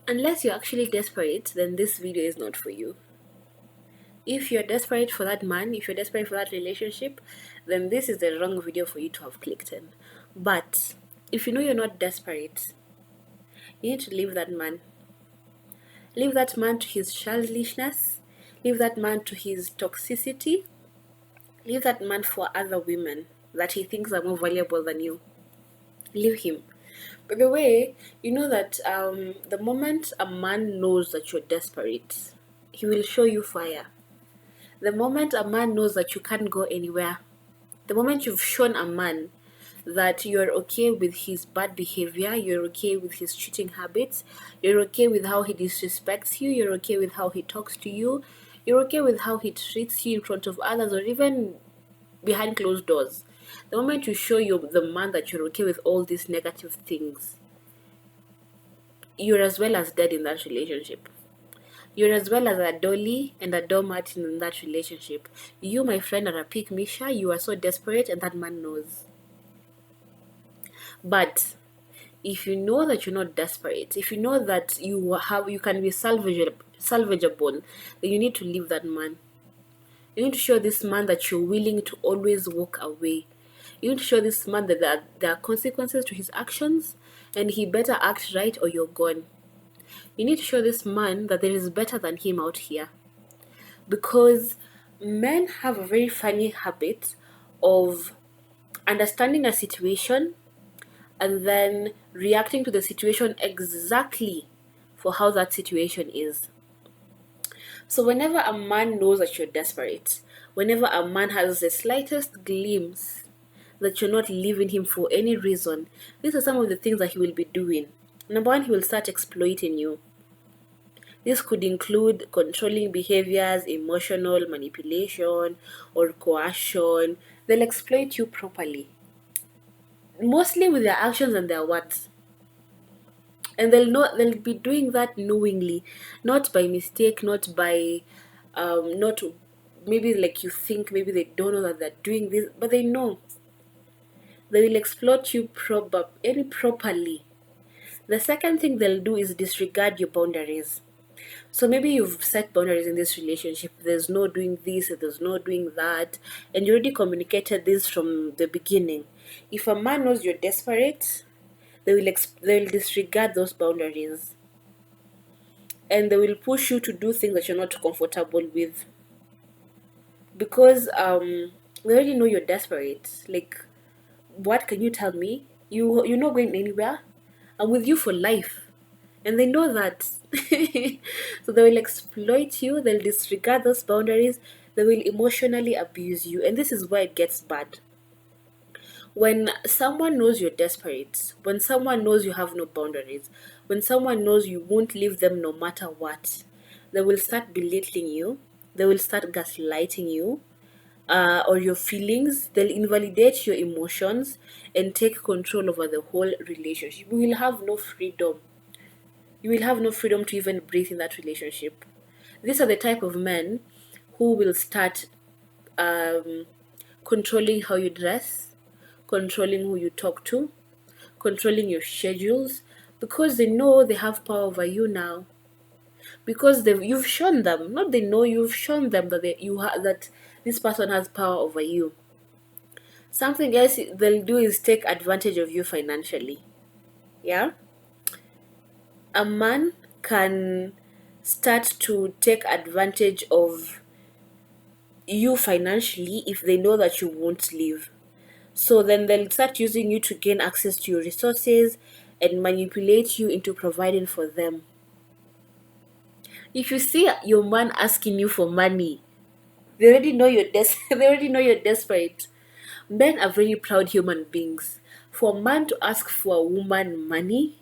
Unless you're actually desperate, then this video is not for you. If you're desperate for that man, if you're desperate for that relationship, then this is the wrong video for you to have clicked in. But if you know you're not desperate, you need to leave that man. Leave that man to his childishness. Leave that man to his toxicity. Leave that man for other women that he thinks are more valuable than you. Leave him. By the way, you know that the moment a man knows that you're desperate, he will show you fire. The moment a man knows that you can't go anywhere, the moment you've shown a man that you're okay with his bad behavior, you're okay with his cheating habits, you're okay with how he disrespects you, you're okay with how he talks to you, you're okay with how he treats you in front of others or even behind closed doors. The moment you show you the man that you're okay with all these negative things, you're as well as dead in that relationship. You're as well as a dolly and a doormat in that relationship. You, my friend, are a pick Misha. You are so desperate, and that man knows. But if you know that you're not desperate, if you know that you can be salvageable, then you need to leave that man. You need to show this man that you're willing to always walk away. You need to show this man that there are consequences to his actions, and he better act right or you're gone. You need to show this man that there is better than him out here. Because men have a very funny habit of understanding a situation and then reacting to the situation exactly for how that situation is. So, whenever a man knows that you're desperate, whenever a man has the slightest glimpse that you're not leaving him for any reason, these are some of the things that he will be doing. Number one, he will start exploiting you. This could include controlling behaviors, emotional manipulation, or coercion. They'll exploit you properly, mostly with their actions and their words. And they'll be doing that knowingly, not by mistake, not maybe like you think maybe they don't know that they're doing this, but they know. They will exploit you properly. The second thing they'll do is disregard your boundaries. So maybe you've set boundaries in this relationship. There's no doing this, there's no doing that, and you already communicated this from the beginning. If a man knows you're desperate, they will disregard those boundaries, and they will push you to do things that you're not comfortable with, because they already know you're desperate. Like, what can you tell me? You're not going anywhere. I'm with you for life. And they know that. So they will exploit you, they'll disregard those boundaries, they will emotionally abuse you. And this is where it gets bad. When someone knows you're desperate, when someone knows you have no boundaries, when someone knows you won't leave them no matter what, they will start belittling you, they will start gaslighting you, or your feelings. They'll invalidate your emotions and take control over the whole relationship. You will have no freedom. You will have no freedom to even breathe in that relationship. These are the type of men who will start um, controlling how you dress, controlling who you talk to, controlling your schedules, because they know they have power over you now. Because you've shown them, not they know, you've shown them that that this person has power over you. Something else they'll do is take advantage of you financially. Yeah? A man can start to take advantage of you financially if they know that you won't leave. So then they'll start using you to gain access to your resources and manipulate you into providing for them. If you see your man asking you for money, they already know they already know you're desperate. Men are very proud human beings. For a man to ask for a woman money,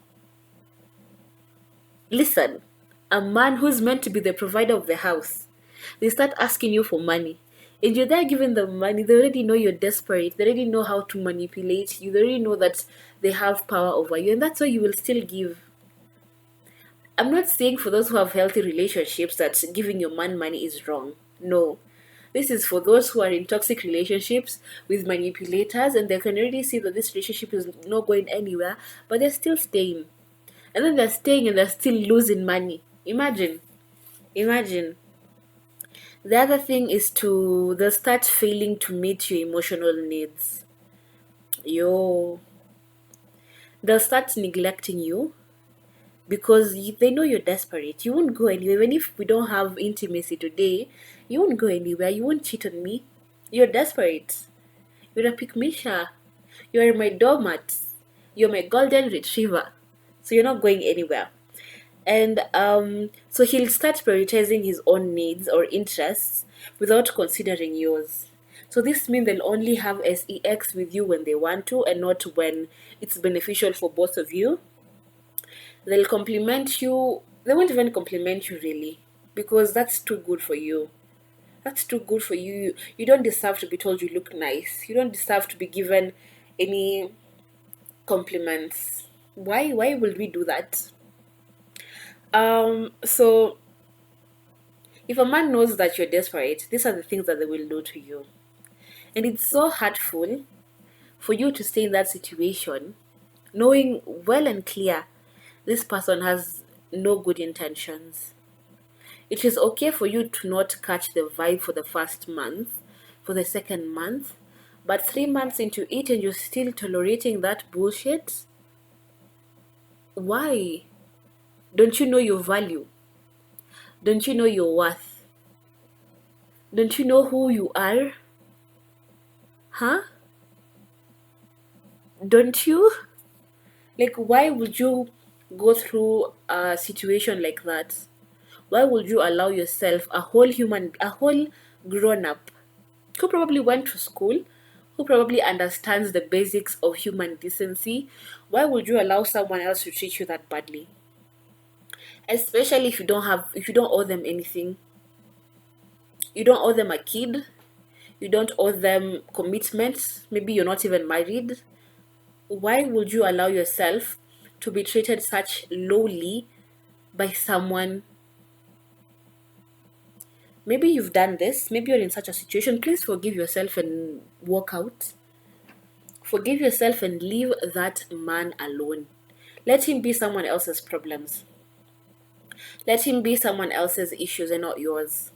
listen, a man who's meant to be the provider of the house, they start asking you for money. And you're there giving them money, they already know you're desperate. They already know how to manipulate you. They already know that they have power over you. And that's why you will still give. I'm not saying for those who have healthy relationships that giving your man money is wrong. No. This is for those who are in toxic relationships with manipulators and they can already see that this relationship is not going anywhere, but they're still staying. And then they're staying and they're still losing money. Imagine. Imagine. The other thing is they'll start failing to meet your emotional needs. Yo, they'll start neglecting you because they know you're desperate. You won't go anywhere. Even if we don't have intimacy today, you won't go anywhere. You won't cheat on me. You're desperate. You're a pick You're my doormat. You're my golden retriever. So you're not going anywhere. And so he'll start prioritizing his own needs or interests without considering yours. So this means they'll only have sex with you when they want to and not when it's beneficial for both of you. They'll compliment you. They won't even compliment you really, because that's too good for you. That's too good for you. You don't deserve to be told you look nice. You don't deserve to be given any compliments. Why will we do that? So if a man knows that you're desperate, these are the things that they will do to you. And it's so hurtful for you to stay in that situation knowing well and clear this person has no good intentions. It is okay for you to not catch the vibe for the first month, for the second month, but 3 months into it and you're still tolerating that bullshit? Why? Don't you know your value? Don't you know your worth? Don't you know who you are? Huh? Don't you? Like, why would you go through a situation like that? Why would you allow yourself, a whole grown up, who probably went to school, who probably understands the basics of human decency, why would you allow someone else to treat you that badly? Especially if you don't owe them anything. You don't owe them a kid. You don't owe them commitment. Maybe you're not even married. Why would you allow yourself to be treated such lowly by someone? Maybe you've done this. Maybe you're in such a situation. Please forgive yourself and walk out. Forgive yourself and leave that man alone. Let him be someone else's problems. Let him be someone else's issues and not yours.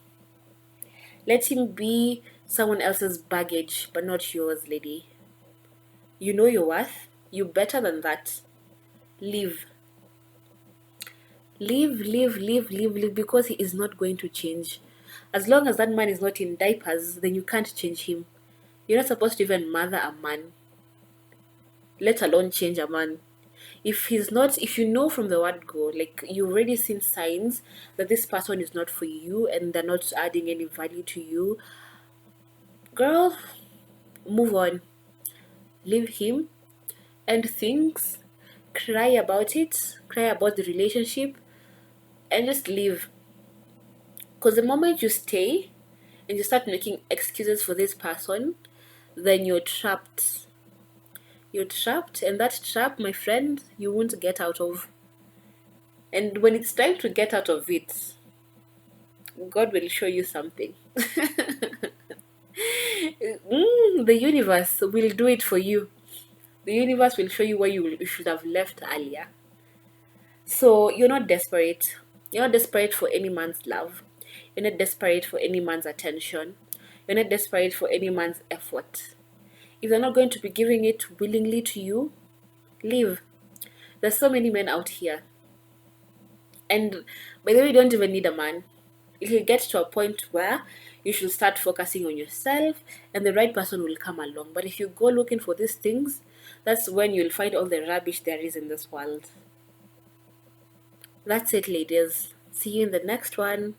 Let him be someone else's baggage, but not yours, lady. You know your worth. You're better than that. Leave. Leave, because he is not going to change. As long as that man is not in diapers, then you can't change him. You're not supposed to even mother a man, let alone change a man. If you know from the word go, like you've already seen signs that this person is not for you and they're not adding any value to you, girl, move on. Leave him and things. Cry about it, cry about the relationship, and just leave. Because the moment you stay and you start making excuses for this person, then you're trapped. You're trapped, and that trap, my friend, you won't get out of. And when it's time to get out of it, God will show you something. The universe will do it for you. The universe will show you where you should have left earlier. So you're not desperate. You're not desperate for any man's love. You're not desperate for any man's attention. You're not desperate for any man's effort. If they're not going to be giving it willingly to you, leave. There's so many men out here. And by the way, you don't even need a man. It will get to a point where you should start focusing on yourself and the right person will come along. But if you go looking for these things, that's when you'll find all the rubbish there is in this world. That's it, ladies. See you in the next one.